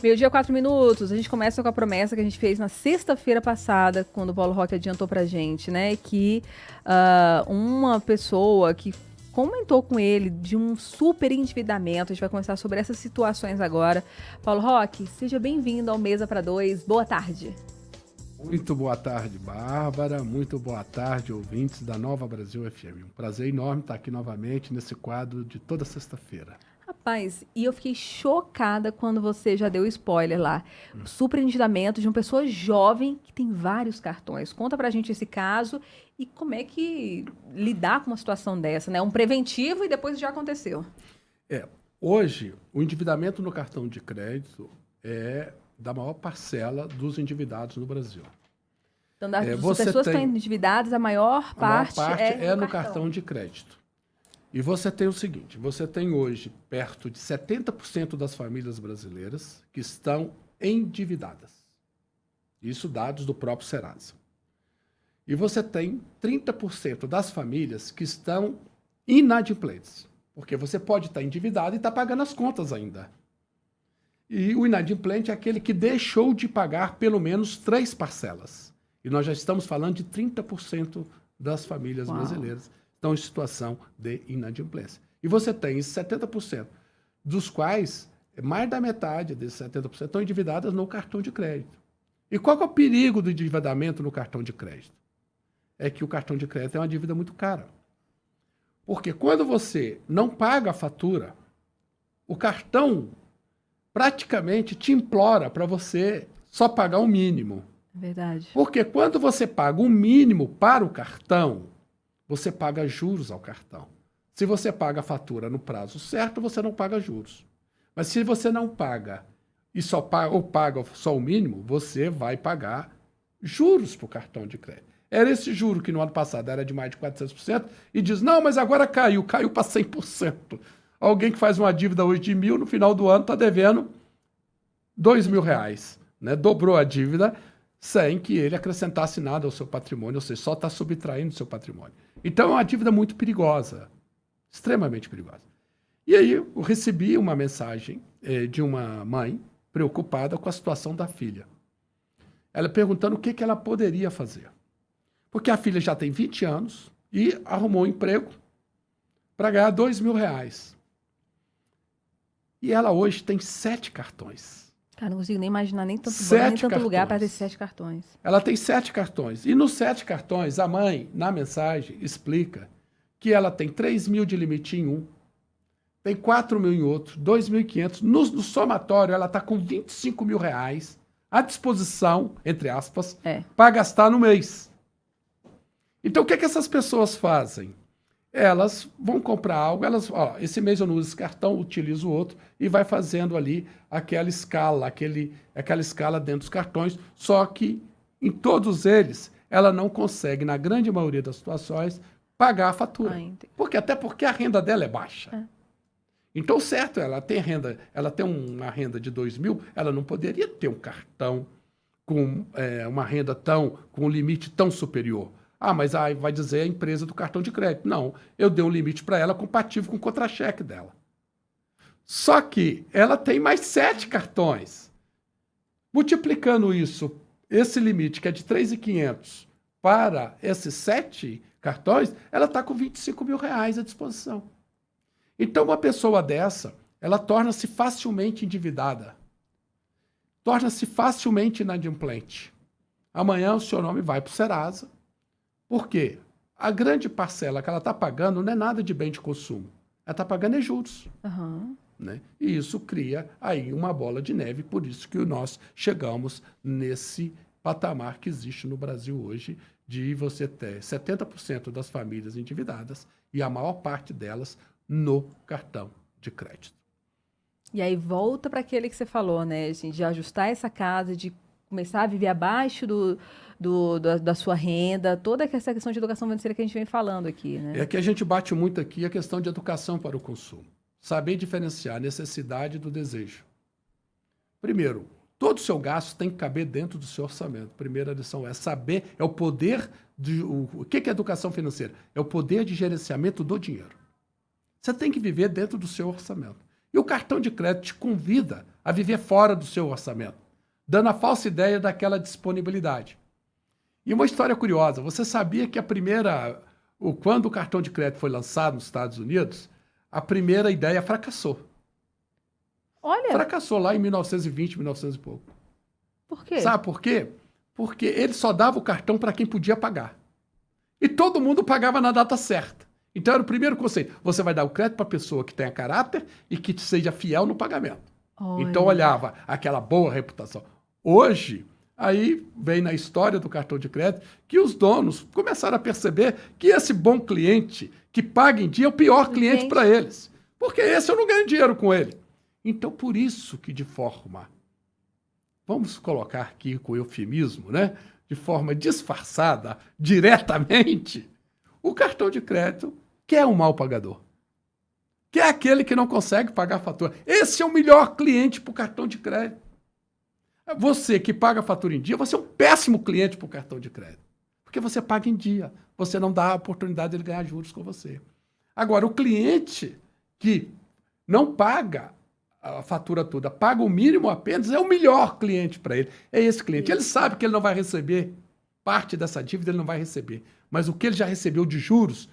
Meio-dia, 4 minutos. A gente começa com a promessa que a gente fez na sexta-feira passada, quando o Paulo Roque adiantou pra gente, né? Que uma pessoa que comentou com ele de um super endividamento, a gente vai conversar sobre essas situações agora. Paulo Roque, seja bem-vindo ao Mesa para Dois. Boa tarde. Muito boa tarde, Bárbara. Muito boa tarde, ouvintes da Nova Brasil FM. Um prazer enorme estar aqui novamente nesse quadro de toda sexta-feira. Rapaz, e eu fiquei chocada quando você já deu spoiler lá. Super endividamento de uma pessoa jovem que tem vários cartões. Conta pra gente esse caso e como é que lidar com uma situação dessa, né? Um preventivo e depois já aconteceu. Hoje, o endividamento no cartão de crédito é da maior parcela dos endividados no Brasil. Então, das pessoas que estão endividadas, a maior parte é no cartão de crédito. E você tem o seguinte, você tem hoje perto de 70% das famílias brasileiras que estão endividadas. Isso dados do próprio Serasa. E você tem 30% das famílias que estão inadimplentes. Porque você pode estar endividado e estar pagando as contas ainda. E o inadimplente é aquele que deixou de pagar pelo menos 3 parcelas. E nós já estamos falando de 30% das famílias brasileiras estão em situação de inadimplência. E você tem esses 70%, dos quais mais da metade desses 70% estão endividadas no cartão de crédito. E qual que é o perigo do endividamento no cartão de crédito? É que o cartão de crédito é uma dívida muito cara. Porque quando você não paga a fatura, o cartão praticamente te implora para você só pagar o mínimo. Verdade. Porque quando você paga o mínimo para o cartão, você paga juros ao cartão. Se você paga a fatura no prazo certo, você não paga juros. Mas se você não paga e paga só o mínimo, você vai pagar juros para o cartão de crédito. Era esse juro que no ano passado era de mais de 400% e diz, não, mas agora caiu para 100%. Alguém que faz uma dívida hoje de 1.000, no final do ano está devendo R$2.000, né? Dobrou a dívida sem que ele acrescentasse nada ao seu patrimônio, ou seja, só está subtraindo o seu patrimônio. Então é uma dívida muito perigosa, extremamente perigosa. E aí eu recebi uma mensagem de uma mãe preocupada com a situação da filha. Ela perguntando o que ela poderia fazer. Porque a filha já tem 20 anos e arrumou um emprego para ganhar R$2.000. E ela hoje tem 7 cartões. Cara, não consigo nem imaginar nem tanto lugar para ter 7 cartões. Ela tem 7 cartões. E nos 7 cartões, a mãe, na mensagem, explica que ela tem 3.000 de limite em um, tem 4.000 em outro, 2.500. No somatório, ela está com R$25.000 à disposição, entre aspas, para gastar no mês. Então, o que essas pessoas fazem? Elas vão comprar algo, esse mês eu não uso esse cartão, utilizo o outro, e vai fazendo ali aquela escala dentro dos cartões, só que em todos eles, ela não consegue, na grande maioria das situações, pagar a fatura. Até porque a renda dela é baixa. Então, certo, ela tem uma renda de 2.000, ela não poderia ter um cartão com uma renda com um limite tão superior. Ah, mas aí vai dizer a empresa do cartão de crédito. Não, eu dei um limite para ela compatível com o contra-cheque dela. Só que ela tem mais 7 cartões. Multiplicando isso, esse limite que é de 3.500 para esses 7 cartões, ela está com R$25.000 à disposição. Então, uma pessoa dessa, ela torna-se facilmente endividada. Torna-se facilmente inadimplente. Amanhã o seu nome vai para o Serasa. Por quê? A grande parcela que ela está pagando não é nada de bem de consumo. Ela está pagando juros. Né? E isso cria aí uma bola de neve, por isso que nós chegamos nesse patamar que existe no Brasil hoje, de você ter 70% das famílias endividadas e a maior parte delas no cartão de crédito. E aí volta para aquele que você falou, né? Assim, de ajustar essa casa, de começar a viver abaixo da sua renda, toda essa questão de educação financeira que a gente vem falando aqui, né? É que a gente bate muito aqui a questão de educação para o consumo. Saber diferenciar a necessidade do desejo. Primeiro, todo o seu gasto tem que caber dentro do seu orçamento. Primeira lição é saber, é o poder o que é educação financeira? É o poder de gerenciamento do dinheiro. Você tem que viver dentro do seu orçamento. E o cartão de crédito te convida a viver fora do seu orçamento, dando a falsa ideia daquela disponibilidade. E uma história curiosa, você sabia que quando o cartão de crédito foi lançado nos Estados Unidos, a primeira ideia fracassou. Olha. Fracassou lá em 1920, 1900 e pouco. Por quê? Sabe por quê? Porque ele só dava o cartão para quem podia pagar. E todo mundo pagava na data certa. Então era o primeiro conceito. Você vai dar o crédito para a pessoa que tenha caráter e que seja fiel no pagamento. Olha. Então olhava aquela boa reputação. Hoje, aí vem na história do cartão de crédito que os donos começaram a perceber que esse bom cliente que paga em dia é o pior cliente para eles. Porque esse eu não ganho dinheiro com ele. Então por isso que de forma, vamos colocar aqui com eufemismo, né? De forma disfarçada, diretamente, o cartão de crédito que é um mau pagador. Que é aquele que não consegue pagar a fatura. Esse é o melhor cliente para o cartão de crédito. Você que paga a fatura em dia, você é um péssimo cliente para o cartão de crédito. Porque você paga em dia. Você não dá a oportunidade de ele ganhar juros com você. Agora, o cliente que não paga a fatura toda, paga o mínimo apenas, é o melhor cliente para ele. É esse cliente. Ele sabe que ele não vai receber parte dessa dívida, ele não vai receber. Mas o que ele já recebeu de juros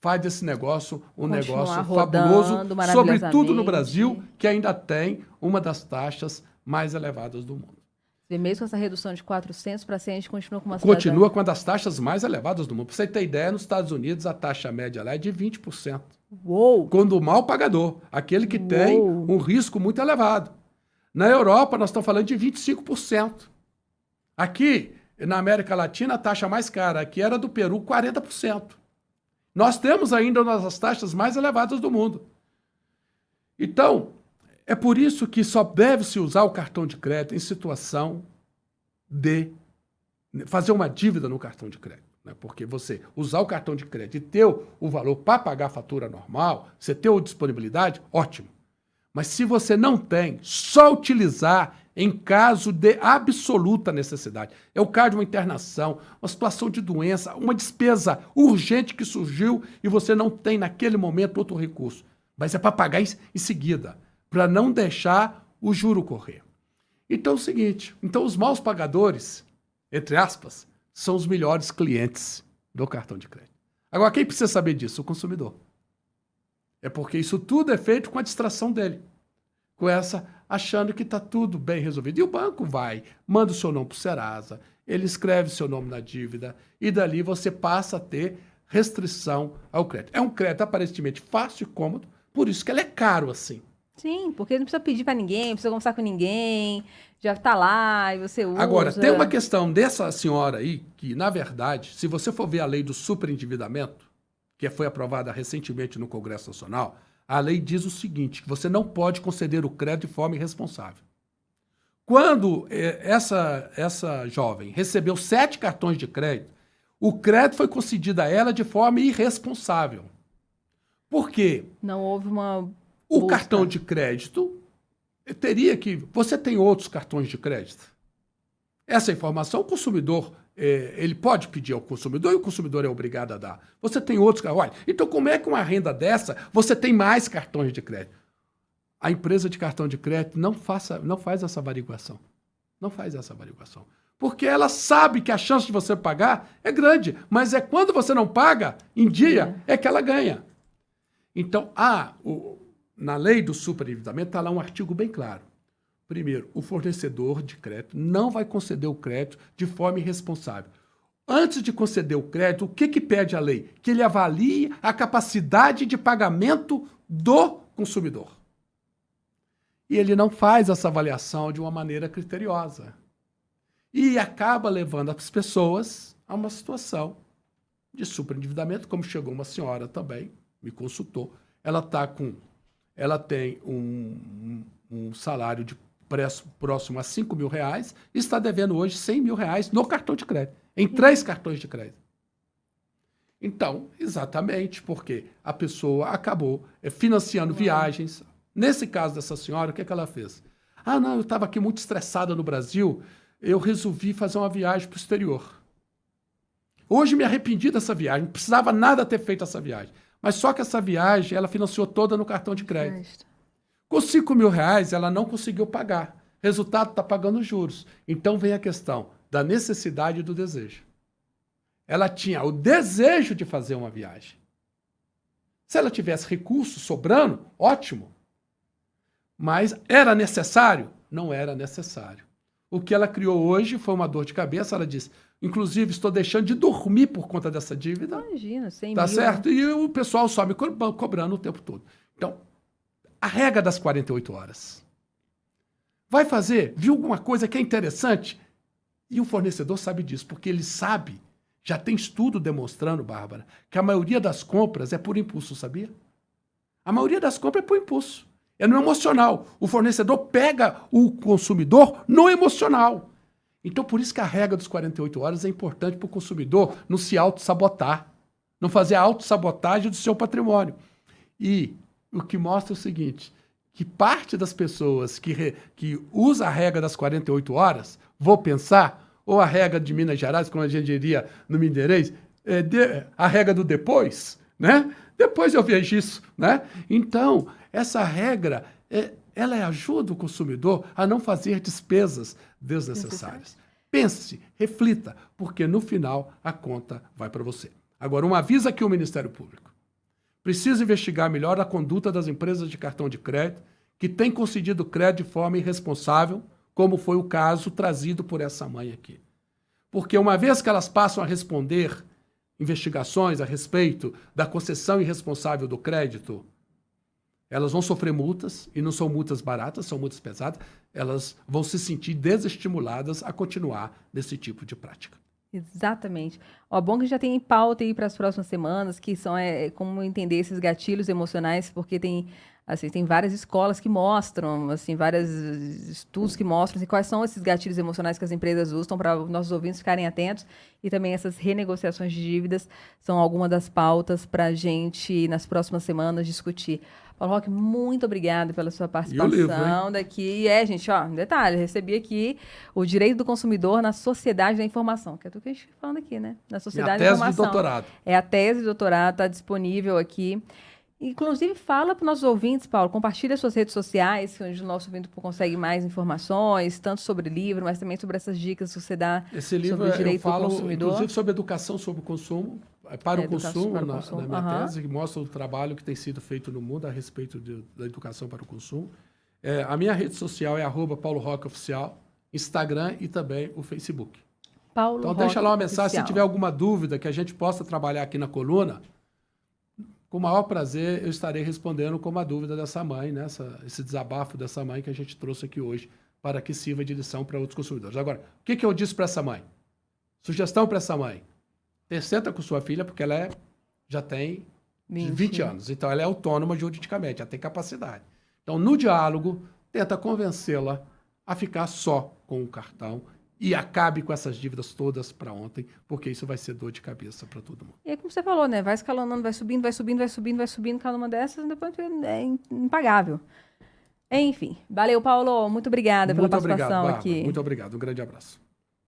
faz desse negócio um negócio fabuloso, sobretudo no Brasil, que ainda tem uma das taxas mais elevadas do mundo. E mesmo com essa redução de 400 para 100, a gente continua com uma Continua com uma das taxas mais elevadas do mundo. Para você ter ideia, nos Estados Unidos a taxa média lá é de 20%. Uou! Quando o mal pagador, aquele que tem um risco muito elevado. Na Europa, nós estamos falando de 25%. Aqui, na América Latina, a taxa mais cara aqui era do Peru, 40%. Nós temos ainda uma das taxas mais elevadas do mundo. Então, é por isso que só deve-se usar o cartão de crédito em situação de fazer uma dívida no cartão de crédito. Né? Porque você usar o cartão de crédito e ter o valor para pagar a fatura normal, você ter a disponibilidade, ótimo. Mas se você não tem, só utilizar em caso de absoluta necessidade. É o caso de uma internação, uma situação de doença, uma despesa urgente que surgiu e você não tem naquele momento outro recurso. Mas é para pagar em seguida, para não deixar o juro correr. Então é o seguinte, os maus pagadores, entre aspas, são os melhores clientes do cartão de crédito. Agora, quem precisa saber disso? O consumidor. É porque isso tudo é feito com a distração dele. Com essa, achando que está tudo bem resolvido. E o banco vai, manda o seu nome para o Serasa, ele escreve seu nome na dívida e dali você passa a ter restrição ao crédito. É um crédito aparentemente fácil e cômodo, por isso que ele é caro assim. Sim, porque não precisa pedir para ninguém, não precisa conversar com ninguém, já está lá e você usa. Agora, tem uma questão dessa senhora aí, que na verdade, se você for ver a lei do superendividamento, que foi aprovada recentemente no Congresso Nacional, a lei diz o seguinte, que você não pode conceder o crédito de forma irresponsável. Quando essa jovem recebeu 7 cartões de crédito, o crédito foi concedido a ela de forma irresponsável. Por quê? Não houve uma... O cartão de crédito teria que... Você tem outros cartões de crédito? Essa informação o consumidor... ele pode pedir ao consumidor e o consumidor é obrigado a dar. Você tem outros... Olha, então como é que uma renda dessa você tem mais cartões de crédito? A empresa de cartão de crédito não faz essa averiguação. Não faz essa averiguação. Porque ela sabe que a chance de você pagar é grande, mas é quando você não paga em dia é que ela ganha. Então, na lei do superendividamento está lá um artigo bem claro. Primeiro, o fornecedor de crédito não vai conceder o crédito de forma irresponsável. Antes de conceder o crédito, o que pede a lei? Que ele avalie a capacidade de pagamento do consumidor. E ele não faz essa avaliação de uma maneira criteriosa. E acaba levando as pessoas a uma situação de superendividamento, como chegou uma senhora também, me consultou. Ela tem um salário de próximo a R$5.000 e está devendo hoje R$100.000 no cartão de crédito, em 3 cartões de crédito. Então, exatamente, porque a pessoa acabou financiando viagens. Nesse caso dessa senhora, o que ela fez? Não, eu estava aqui muito estressada no Brasil, eu resolvi fazer uma viagem para o exterior. Hoje me arrependi dessa viagem, não precisava nada ter feito essa viagem. Mas só que essa viagem, ela financiou toda no cartão de crédito. Com 5 mil reais, ela não conseguiu pagar. Resultado, está pagando juros. Então vem a questão da necessidade e do desejo. Ela tinha o desejo de fazer uma viagem. Se ela tivesse recurso sobrando, ótimo. Mas era necessário? Não era necessário. O que ela criou hoje foi uma dor de cabeça. Ela disse, inclusive, estou deixando de dormir por conta dessa dívida. Imagina, 100 tá mil. Certo? E o pessoal só me cobrando o tempo todo. Então, a regra das 48 horas. Vai fazer? Viu alguma coisa que é interessante? E o fornecedor sabe disso, porque ele sabe, já tem estudo demonstrando, Bárbara, que a maioria das compras é por impulso, sabia? A maioria das compras é por impulso. É no emocional. O fornecedor pega o consumidor no emocional. Então, por isso que a regra dos 48 horas é importante para o consumidor não se auto-sabotar, não fazer a auto-sabotagem do seu patrimônio. E o que mostra o seguinte, que parte das pessoas que usa a regra das 48 horas, vou pensar, ou a regra de Minas Gerais, como a gente diria no Mineirês, a regra do depois, né? Depois eu vejo isso, né? Então, essa regra, ela ajuda o consumidor a não fazer despesas desnecessárias. Pense, reflita, porque no final a conta vai para você. Agora, um aviso aqui ao Ministério Público. Precisa investigar melhor a conduta das empresas de cartão de crédito que têm concedido crédito de forma irresponsável, como foi o caso trazido por essa mãe aqui. Porque uma vez que elas passam a responder investigações a respeito da concessão irresponsável do crédito, elas vão sofrer multas, e não são multas baratas, são multas pesadas, elas vão se sentir desestimuladas a continuar nesse tipo de prática. Exatamente. Ó, bom que já tem em pauta aí para as próximas semanas, que são como entender esses gatilhos emocionais, porque tem várias escolas que mostram, assim, vários estudos que mostram assim, quais são esses gatilhos emocionais que as empresas usam para os nossos ouvintes ficarem atentos. E também essas renegociações de dívidas são algumas das pautas para a gente, nas próximas semanas, discutir. Paulo Roque, muito obrigada pela sua participação daqui. Gente, ó, um detalhe, recebi aqui o direito do consumidor na sociedade da informação, que é tudo que a gente está falando aqui, né? Na sociedade da informação. É a tese de doutorado. É a tese de doutorado, está disponível aqui. Inclusive, fala para os nossos ouvintes, Paulo, compartilha suas redes sociais, onde o nosso ouvinte consegue mais informações, tanto sobre o livro, mas também sobre essas dicas que você dá sobre o direito do consumidor. Inclusive, sobre educação sobre o consumo, para o consumo, na minha tese, que mostra o trabalho que tem sido feito no mundo a respeito da educação para o consumo. A minha rede social é @PauloRoqueOficial, Instagram e também o Facebook. Então, deixa lá uma mensagem, se tiver alguma dúvida que a gente possa trabalhar aqui na coluna. Com o maior prazer, eu estarei respondendo como a dúvida dessa mãe, né? Esse desabafo dessa mãe que a gente trouxe aqui hoje, para que sirva de lição para outros consumidores. Agora, o que eu disse para essa mãe? Sugestão para essa mãe. Senta com sua filha, porque ela já tem 20 anos. Então, ela é autônoma juridicamente, ela tem capacidade. Então, no diálogo, tenta convencê-la a ficar só com o cartão e acabe com essas dívidas todas para ontem, porque isso vai ser dor de cabeça para todo mundo. E aí, como você falou, né? Vai escalonando, vai subindo, cada uma dessas, e depois é impagável. Enfim, valeu, Paulo. Muito obrigada pela participação aqui. Muito obrigado. Um grande abraço.